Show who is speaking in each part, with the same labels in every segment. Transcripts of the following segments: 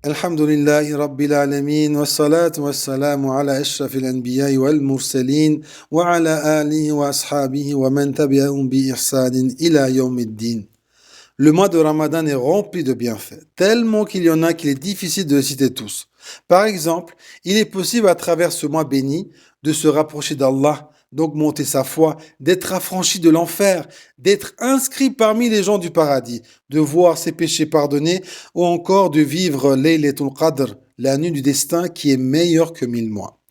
Speaker 1: Alhamdulillahi Rabbil Alameen, wa salatu wa salamu ala ashrafil anbiya'i wal mursalin, wa ala alihi wa ashabihi wa man tabi'ahum bi ihsanin ila yawmiddin. Le mois de Ramadan est rempli de bienfaits, tellement qu'il y en a qu'il est difficile de les citer tous. Par exemple, il est possible à travers ce mois béni de se rapprocher d'Allah, d'augmenter sa foi, d'être affranchi de l'enfer, d'être inscrit parmi les gens du paradis, de voir ses péchés pardonnés ou encore de vivre Laylatul Qadr, la nuit du destin qui est meilleure que 1000 mois.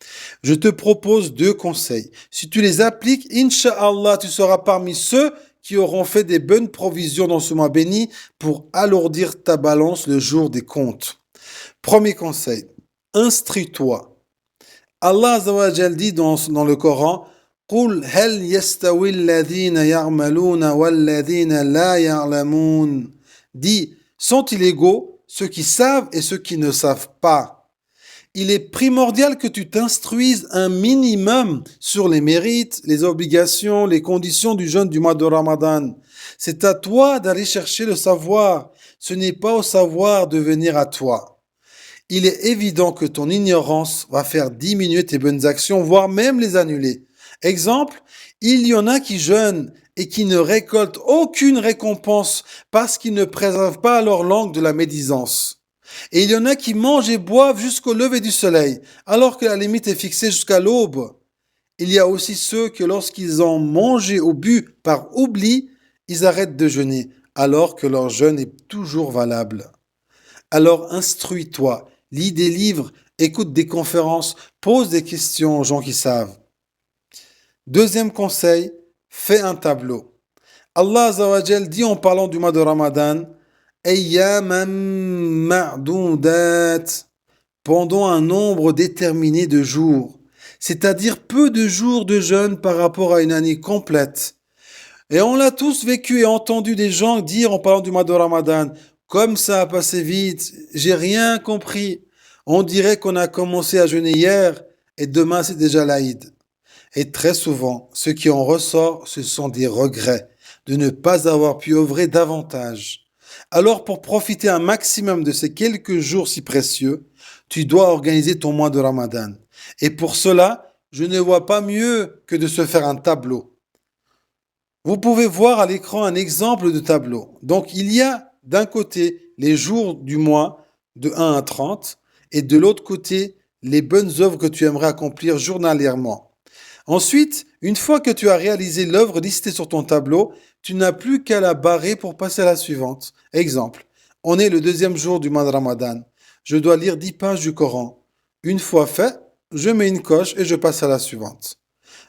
Speaker 1: Je te propose 2 conseils. Si tu les appliques, Inch'Allah, tu seras parmi ceux qui auront fait des bonnes provisions dans ce mois béni pour alourdir ta balance le jour des comptes. Premier conseil, instruis-toi. Allah Azza wa Jal dit dans le Coran, قُلْ هَلْ يَسْتَوِي الَّذِينَ يَعْمَلُونَ وَالَّذِينَ لَا يَعْلَمُونَ. Dit, sont-ils égaux, ceux qui savent et ceux qui ne savent pas? Il est primordial que tu t'instruises un minimum sur les mérites, les obligations, les conditions du jeûne du mois de Ramadan. C'est à toi d'aller chercher le savoir. Ce n'est pas au savoir de venir à toi. Il est évident que ton ignorance va faire diminuer tes bonnes actions, voire même les annuler. Exemple, il y en a qui jeûnent et qui ne récoltent aucune récompense parce qu'ils ne préservent pas leur langue de la médisance. Et il y en a qui mangent et boivent jusqu'au lever du soleil, alors que la limite est fixée jusqu'à l'aube. Il y a aussi ceux que lorsqu'ils ont mangé ou bu par oubli, ils arrêtent de jeûner, alors que leur jeûne est toujours valable. Alors instruis-toi, lis des livres, écoute des conférences, pose des questions aux gens qui savent. Deuxième conseil, fais un tableau. Allah Azza wa Jal dit en parlant du mois de Ramadan, Ayyaman ma'doudat, pendant un nombre déterminé de jours, c'est-à-dire peu de jours de jeûne par rapport à une année complète. Et on l'a tous vécu et entendu des gens dire en parlant du mois de Ramadan, comme ça a passé vite, j'ai rien compris. On dirait qu'on a commencé à jeûner hier et demain c'est déjà l'Aïd. Et très souvent, ce qui en ressort, ce sont des regrets de ne pas avoir pu œuvrer davantage. Alors pour profiter un maximum de ces quelques jours si précieux, tu dois organiser ton mois de Ramadan. Et pour cela, je ne vois pas mieux que de se faire un tableau. Vous pouvez voir à l'écran un exemple de tableau. Donc il y a d'un côté les jours du mois de 1 à 30 et de l'autre côté les bonnes œuvres que tu aimerais accomplir journalièrement. Ensuite, une fois que tu as réalisé l'œuvre listée sur ton tableau, tu n'as plus qu'à la barrer pour passer à la suivante. Exemple, on est le 2e jour du mois de Ramadan. Je dois lire 10 pages du Coran. Une fois fait, je mets une coche et je passe à la suivante.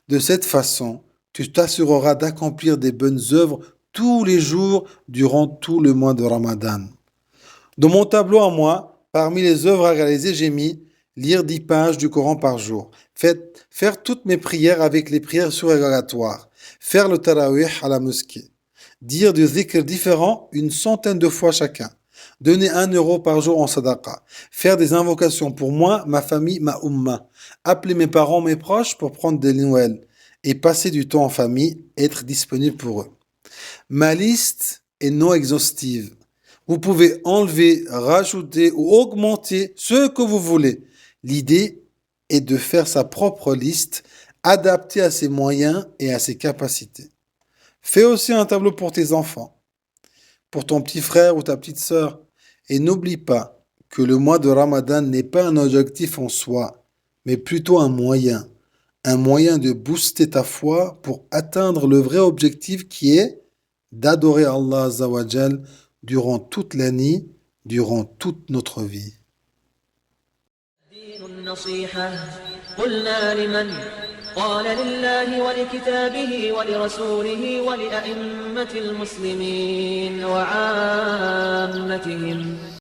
Speaker 1: De cette façon, tu t'assureras d'accomplir des bonnes œuvres tous les jours durant tout le mois de Ramadan. Dans mon tableau à moi, parmi les œuvres à réaliser, j'ai mis lire 10 pages du Coran par jour, faire toutes mes prières avec les prières surérogatoires, faire le tarawih à la mosquée, dire des zikrs différents une centaine de fois chacun, donner 1 euro par jour en sadaqa, faire des invocations pour moi, ma famille, ma umma, appeler mes parents, mes proches pour prendre des nouvelles et passer du temps en famille, être disponible pour eux. Ma liste est non exhaustive. Vous pouvez enlever, rajouter ou augmenter ce que vous voulez. L'idée est de faire sa propre liste adaptée à ses moyens et à ses capacités. Fais aussi un tableau pour tes enfants, pour ton petit frère ou ta petite sœur. Et n'oublie pas que le mois de Ramadan n'est pas un objectif en soi, mais plutôt un moyen de booster ta foi pour atteindre le vrai objectif qui est d'adorer Allah Azza wa Jal durant toute l'année, durant toute notre vie.
Speaker 2: دين النصيحة قلنا لمن قال لله ولكتابه ولرسوله ولأئمة المسلمين وعامتهم